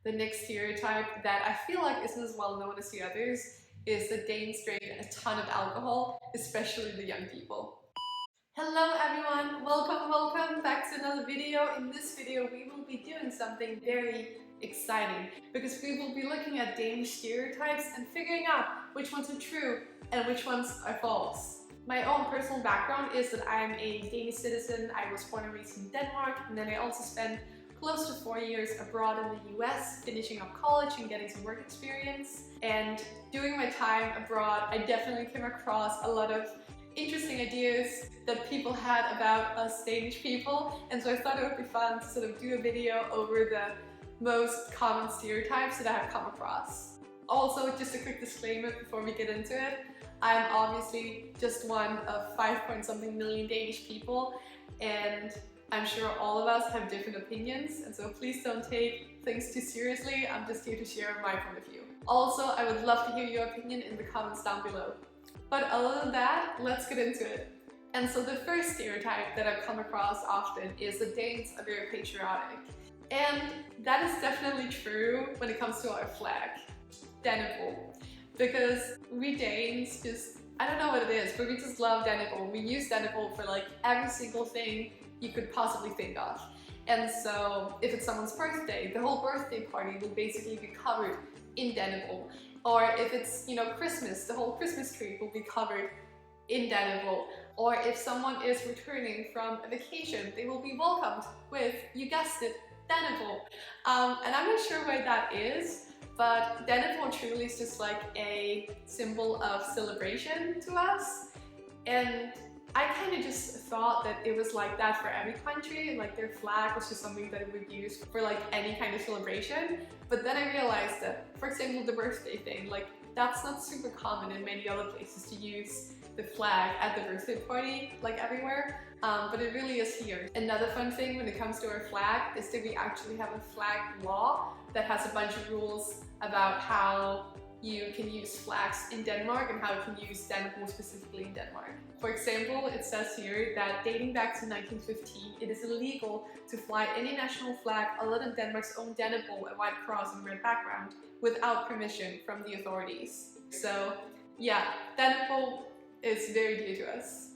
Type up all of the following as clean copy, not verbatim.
The next stereotype that I feel like isn't as well known as the others is that Danes drink a ton of alcohol, especially the young people. Hello everyone, welcome back to another video. In this video we will be doing something very exciting because we will be looking at Danish stereotypes and figuring out which ones are true and which ones are false. My own personal background is that I am a Danish citizen. I was born and raised in Denmark, and then I also spent close to 4 years abroad in the US, finishing up college and getting some work experience. And during my time abroad, I definitely came across a lot of interesting ideas that people had about us Danish people, and so I thought it would be fun to sort of do a video over the most common stereotypes that I have come across. Also, just a quick disclaimer before we get into it, I'm obviously just one of 5-point-something million Danish people, and I'm sure all of us have different opinions, and so please don't take things too seriously. I'm just here to share my point of view. Also, I would love to hear your opinion in the comments down below. But other than that, let's get into it. And so the first stereotype that I've come across often is that Danes are very patriotic. And that is definitely true when it comes to our flag, Dannebro. Because we Danes just, I don't know what it is, but we just love Dannebro. We use Dannebro for like every single thing you could possibly think of. And so if it's someone's birthday, the whole birthday party will basically be covered in Dannebro. Or if it's, Christmas, the whole Christmas tree will be covered in Dannebro. Or if someone is returning from a vacation, they will be welcomed with, you guessed it, Dannebro. And I'm not sure why that is, but Dannebro truly is just like a symbol of celebration to us. And I kind of just thought that it was like that for every country, like their flag was just something that it would use for like any kind of celebration. But then I realized that, for example, the birthday thing, like that's not super common in many other places to use the flag at the birthday party, like everywhere, but it really is here. Another fun thing when it comes to our flag is that we actually have a flag law that has a bunch of rules about how you can use flags in Denmark and how you can use Dannebro specifically in Denmark. For example, it says here that dating back to 1915, it is illegal to fly any national flag other than Denmark's own Dannebro, a white cross and red background, without permission from the authorities. So yeah, Dannebro is very dear to us.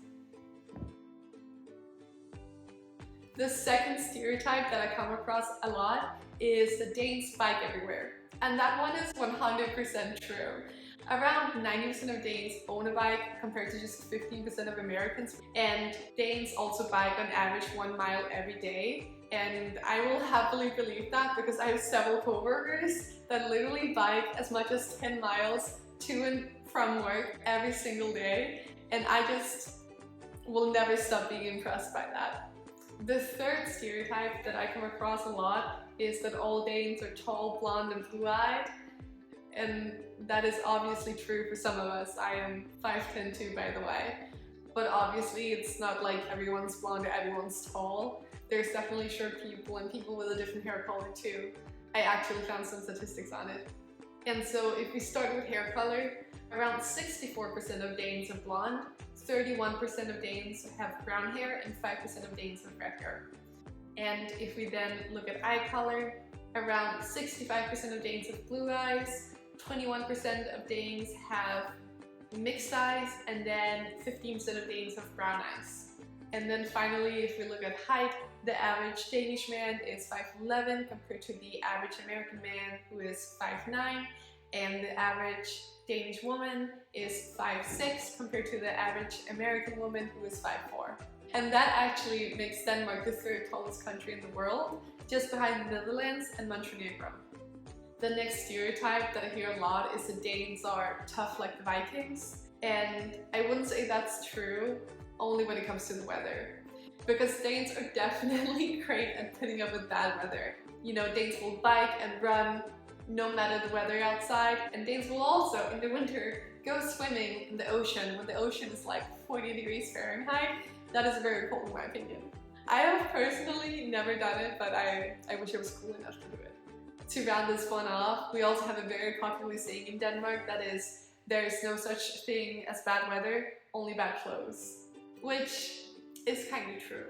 The second stereotype that I come across a lot is that Danes bike everywhere. And that one is 100% true. Around 90% of Danes own a bike compared to just 15% of Americans. And Danes also bike on average 1 mile every day. And I will happily believe that because I have several coworkers that literally bike as much as 10 miles to and from work every single day. And I just will never stop being impressed by that. The third stereotype that I come across a lot is that all Danes are tall, blonde, and blue-eyed. And that is obviously true for some of us. I am 5'10" too, by the way. But obviously it's not like everyone's blonde or everyone's tall. There's definitely short people and people with a different hair color too. I actually found some statistics on it. And so if we start with hair color, around 64% of Danes are blonde, 31% of Danes have brown hair, and 5% of Danes have red hair. And if we then look at eye color, around 65% of Danes have blue eyes, 21% of Danes have mixed eyes, and then 15% of Danes have brown eyes. And then finally, if we look at height, the average Danish man is 5'11" compared to the average American man who is 5'9", and the average Danish woman is 5'6" compared to the average American woman who is 5'4". And that actually makes Denmark the third tallest country in the world, just behind the Netherlands and Montenegro. The next stereotype that I hear a lot is that Danes are tough like the Vikings. And I wouldn't say that's true, only when it comes to the weather. Because Danes are definitely great at putting up with bad weather. Danes will bike and run no matter the weather outside, and Danes will also, in the winter, go swimming in the ocean when the ocean is like 40 degrees Fahrenheit. That is very cold in my opinion. I have personally never done it, but I wish I was cool enough to do it. To round this one off, we also have a very popular saying in Denmark that is, there is no such thing as bad weather, only bad clothes. Which is kind of true.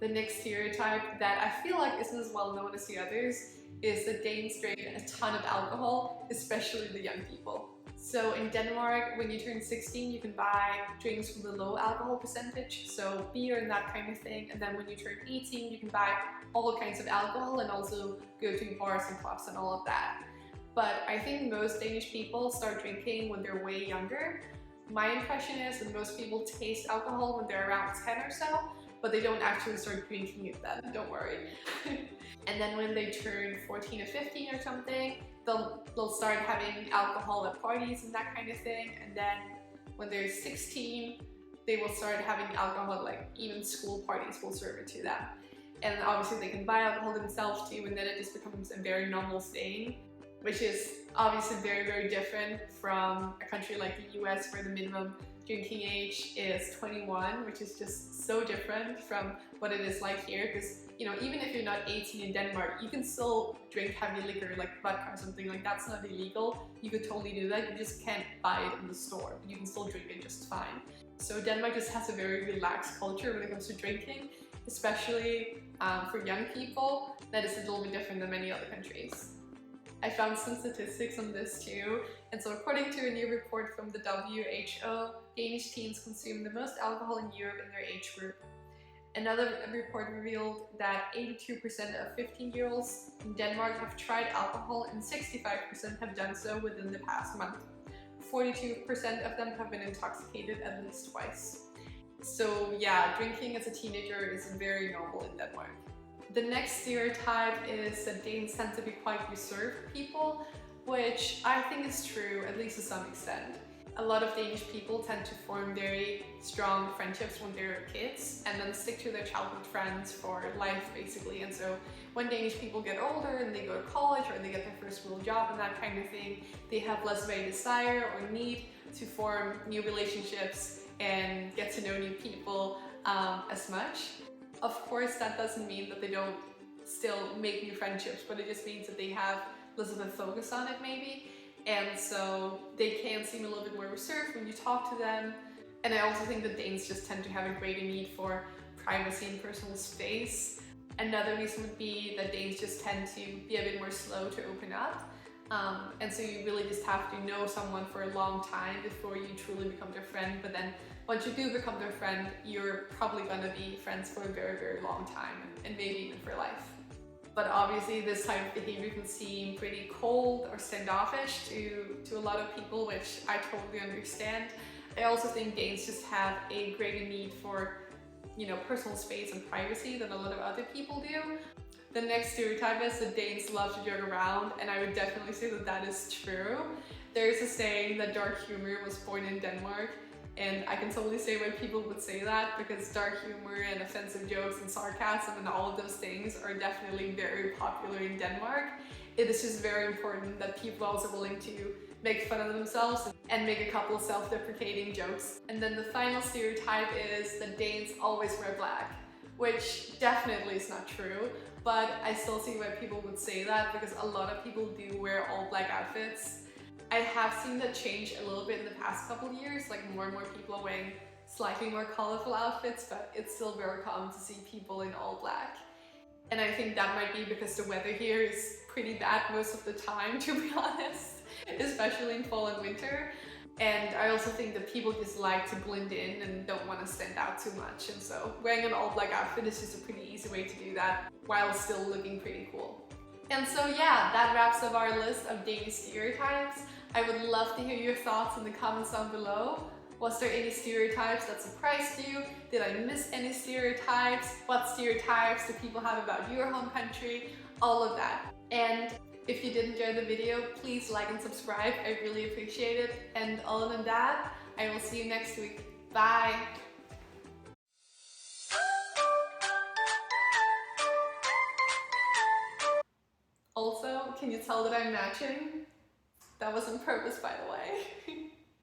The next stereotype that I feel like isn't as well known as the others is that Danes drink a ton of alcohol, especially the young people. So in Denmark, when you turn 16, you can buy drinks with a low alcohol percentage, so beer and that kind of thing. And then when you turn 18, you can buy all kinds of alcohol and also go to bars and clubs and all of that. But I think most Danish people start drinking when they're way younger. My impression is that most people taste alcohol when they're around 10 or so, but they don't actually start drinking it then, don't worry. And then when they turn 14 or 15 or something, they'll start having alcohol at parties and that kind of thing. And then when they're 16, they will start having alcohol, like even school parties will serve it to them. And obviously they can buy alcohol themselves too, and then it just becomes a very normal thing, which is obviously very, very different from a country like the US where the minimum drinking age is 21, which is just so different from what it is like here. Because, you know, even if you're not 18 in Denmark, you can still drink heavy liquor like vodka or something. Like, that's not illegal. You could totally do that. You just can't buy it in the store, but you can still drink it just fine. So Denmark just has a very relaxed culture when it comes to drinking, especially for young people. That is a little bit different than many other countries. I found some statistics on this too, and so according to a new report from the WHO, Danish teens consume the most alcohol in Europe in their age group. Another report revealed that 82% of 15-year-olds in Denmark have tried alcohol and 65% have done so within the past month. 42% of them have been intoxicated at least twice. So yeah, drinking as a teenager is very normal in Denmark. The next stereotype is that Danes tend to be quite reserved people, which I think is true, at least to some extent. A lot of Danish people tend to form very strong friendships when they're kids and then stick to their childhood friends for life, basically. And so when Danish people get older and they go to college or they get their first real job and that kind of thing, they have less of a desire or need to form new relationships and get to know new people as much. Of course, that doesn't mean that they don't still make new friendships, but it just means that they have less of a focus on it maybe. And so they can seem a little bit more reserved when you talk to them. And I also think that Danes just tend to have a greater need for privacy and personal space. Another reason would be that Danes just tend to be a bit more slow to open up. And so you really just have to know someone for a long time before you truly become their friend. But then once you do become their friend, you're probably gonna be friends for a very, very long time and maybe even for life. But obviously this type of behavior can seem pretty cold or standoffish to a lot of people, which I totally understand. I also think Danes just have a greater need for, you know, personal space and privacy than a lot of other people do. The next stereotype is that Danes love to joke around, and I would definitely say that that is true. There's a saying that dark humor was born in Denmark, and I can totally say why people would say that, because dark humor and offensive jokes and sarcasm and all of those things are definitely very popular in Denmark. It is just very important that people are also willing to make fun of themselves and make a couple of self-deprecating jokes. And then the final stereotype is that Danes always wear black, which definitely is not true, but I still see why people would say that, because a lot of people do wear all black outfits. I have seen that change a little bit in the past couple of years, like more and more people are wearing slightly more colorful outfits, but it's still very common to see people in all black. And I think that might be because the weather here is pretty bad most of the time, to be honest, especially in fall and winter. And I also think that people just like to blend in and don't want to stand out too much. And so wearing an all black outfit is just a pretty easy way to do that while still looking pretty cool. And so yeah, that wraps up our list of Danish stereotypes. I would love to hear your thoughts in the comments down below. Was there any stereotypes that surprised you? Did I miss any stereotypes? What stereotypes do people have about your home country? All of that. And if you did enjoy the video, please like and subscribe. I really appreciate it. And other than that, I will see you next week. Bye! Also, can you tell that I'm matching? That was on purpose, by the way.